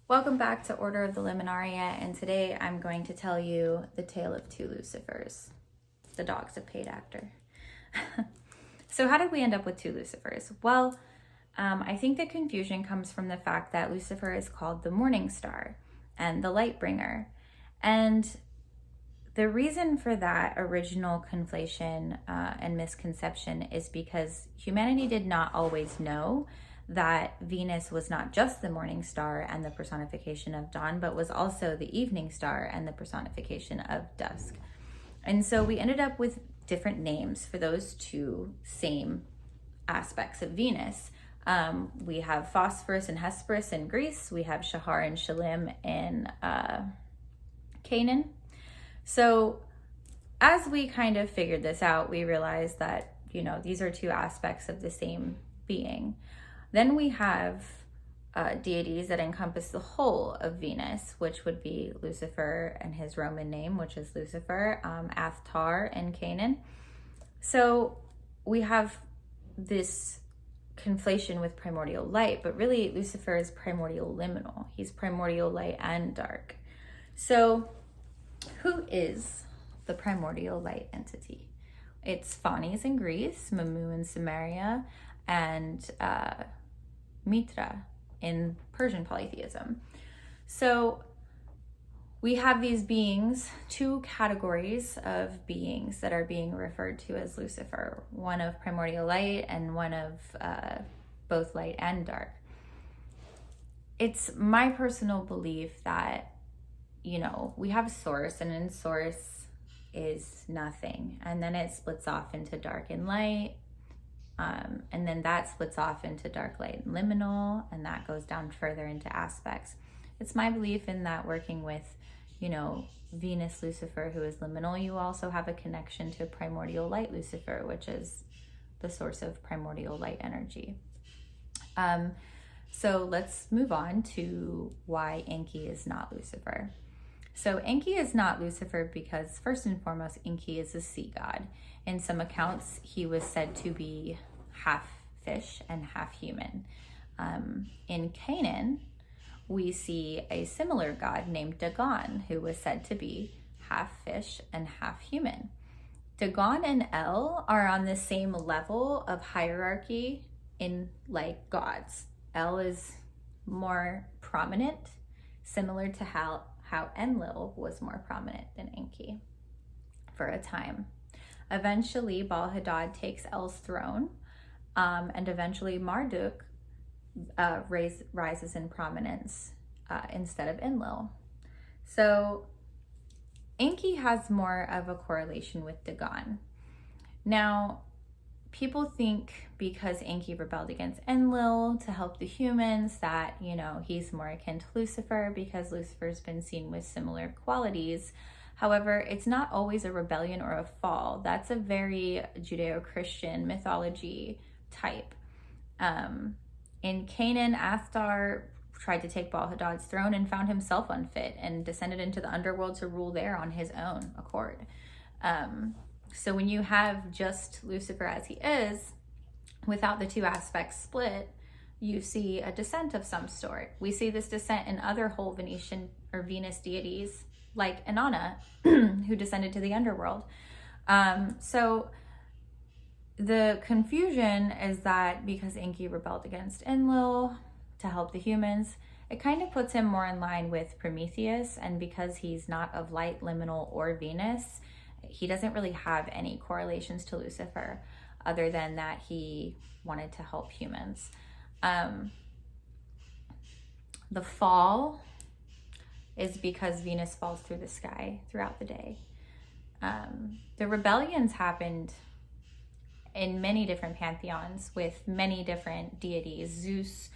Welcome back to Order of the Liminaria, and today I'm going to tell you the tale of two Lucifers. The dog's a paid actor. So how did we end up with two Lucifers? Well, I think the confusion comes from the fact that Lucifer is called the morning star and the light bringer. And the reason for that original conflation and misconception is because humanity did not always know that Venus was not just the morning star and the personification of dawn, but was also the evening star and the personification of dusk. And so we ended up with different names for those two same aspects of Venus. We have Phosphorus and Hesperus in Greece. We have Shahar and Shalim in Canaan. So as we kind of figured this out, we realized that, these are two aspects of the same being. Then we have deities that encompass the whole of Venus, which would be Lucifer and his Roman name, which is Lucifer, Athtar and Canaan. So we have this conflation with primordial light, but really Lucifer is primordial liminal. He's primordial light and dark. So who is the primordial light entity? It's Phanes in Greece, Mamu in Samaria, and Mitra in Persian polytheism. So we have these beings, two categories of beings that are being referred to as Lucifer, one of primordial light and one of both light and dark. It's my personal belief that, we have source, and in source is nothing. And then it splits off into dark and light. And then that splits off into dark, light, and liminal, and that goes down further into aspects. It's my belief in that working with, Venus Lucifer, who is liminal, you also have a connection to primordial light Lucifer, which is the source of primordial light energy. So let's move on to why Enki is not Lucifer. So Enki is not Lucifer because, first and foremost, Enki is a sea god. In some accounts, he was said to be half fish and half human. In Canaan, we see a similar god named Dagon, who was said to be half fish and half human. Dagon and El are on the same level of hierarchy in gods. El is more prominent, similar to how Enlil was more prominent than Enki for a time. Eventually, Baal-Hadad takes El's throne, and eventually Marduk rises in prominence instead of Enlil. So Enki has more of a correlation with Dagon. Now, people think because Enki rebelled against Enlil to help the humans that, he's more akin to Lucifer because Lucifer's been seen with similar qualities. However, it's not always a rebellion or a fall. That's a very Judeo-Christian mythology type. In Canaan, Athtar tried to take Baal-Hadad's throne and found himself unfit and descended into the underworld to rule there on his own accord. So when you have just Lucifer as he is, without the two aspects split, you see a descent of some sort. We see this descent in other whole Venetian or Venus deities, like Inanna, who descended to the underworld. So the confusion is that because Enki rebelled against Enlil to help the humans, it kind of puts him more in line with Prometheus, and because he's not of light, liminal, or Venus, he doesn't really have any correlations to Lucifer other than that he wanted to help humans. The fall is because Venus falls through the sky throughout the day. The rebellions happened in many different pantheons with many different deities. Zeus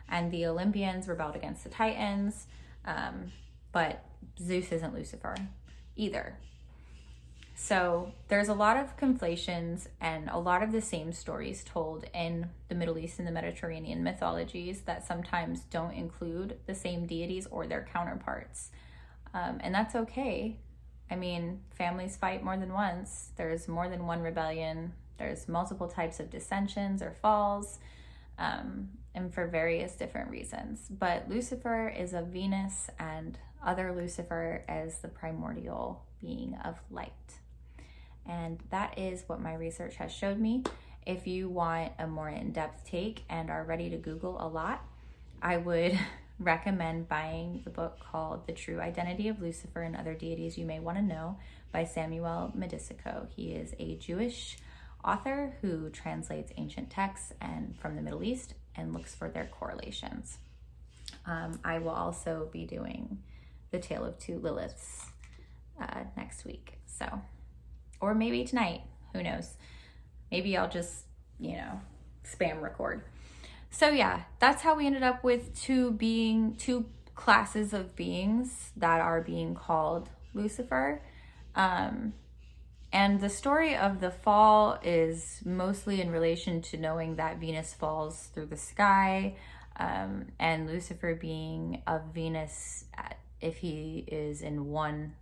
and the Olympians rebelled against the Titans, but Zeus isn't Lucifer either. So there's a lot of conflations and a lot of the same stories told in the Middle East and the Mediterranean mythologies that sometimes don't include the same deities or their counterparts. And that's okay. I mean, families fight more than once. There's more than one rebellion. There's multiple types of dissensions or falls. and for various different reasons. But Lucifer is of Venus, and other Lucifer as the primordial being of light. And that is what my research has showed me. If you want a more in-depth take and are ready to Google a lot, I would recommend buying the book called The True Identity of Lucifer and Other Deities You May Want to Know by Samuel Medisico. He is a Jewish author who translates ancient texts and from the Middle East and looks for their correlations. I will also be doing the Tale of Two Liliths next week. So, or maybe tonight, who knows? Maybe I'll just, spam record. So yeah, that's how we ended up with two classes of beings that are being called Lucifer. And the story of the fall is mostly in relation to knowing that Venus falls through the sky, and Lucifer being of Venus, if he is in one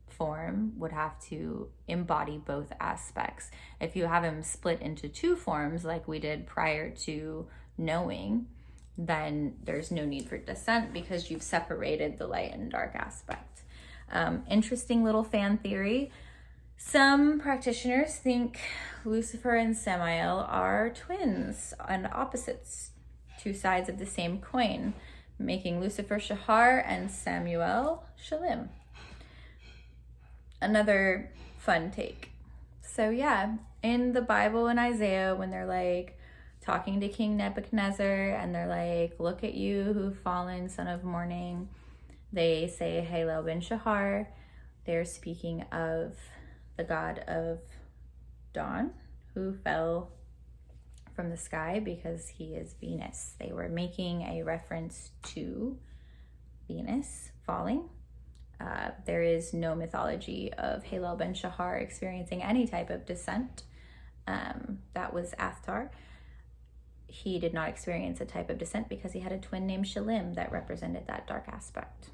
form, would have to embody both aspects. If you have him split into two forms like we did prior to knowing, then there's no need for descent because you've separated the light and dark aspect. Interesting little fan theory. Some practitioners think Lucifer and Samael are twins and opposites, two sides of the same coin, making Lucifer Shahar and Samuel Shalim. Another fun take. So yeah, in the Bible in Isaiah, when they're like talking to King Nebuchadnezzar and they're like, look at you who've fallen, son of morning, they say Halel ben Shahar. They're speaking of the god of dawn who fell from the sky because he is Venus. They were making a reference to Venus falling. There is no mythology of Halel ben Shahar experiencing any type of descent. That was Athtar. He did not experience a type of descent because he had a twin named Shalim that represented that dark aspect.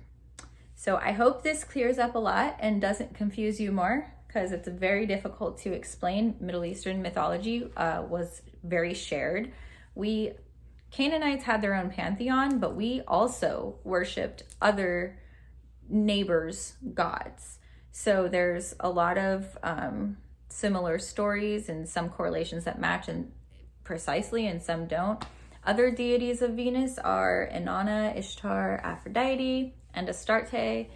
So I hope this clears up a lot and doesn't confuse you more, because it's very difficult to explain. Middle Eastern mythology was very shared. Canaanites had their own pantheon, but we also worshipped other neighbors' gods. So there's a lot of similar stories and some correlations that match and precisely and some don't. Other deities of Venus are Inanna, Ishtar, Aphrodite, and Astarte.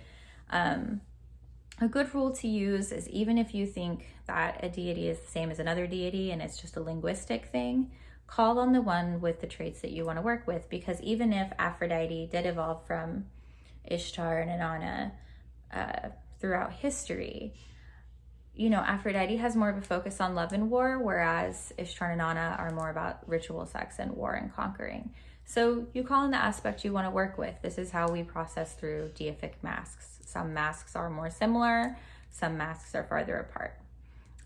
A good rule to use is even if you think that a deity is the same as another deity and it's just a linguistic thing, call on the one with the traits that you want to work with, because even if Aphrodite did evolve from Ishtar and Inanna throughout history, Aphrodite has more of a focus on love and war, whereas Ishtar and Inanna are more about ritual sex and war and conquering. So you call in the aspect you want to work with. This is how we process through deific masks. Some masks are more similar, some masks are farther apart.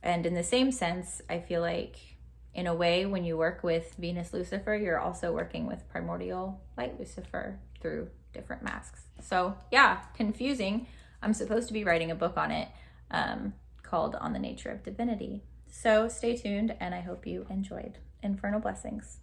And in the same sense, I feel like in a way, when you work with Venus Lucifer, you're also working with primordial light Lucifer through different masks. So yeah, confusing. I'm supposed to be writing a book on it called On the Nature of Divinity. So stay tuned, and I hope you enjoyed. Infernal blessings.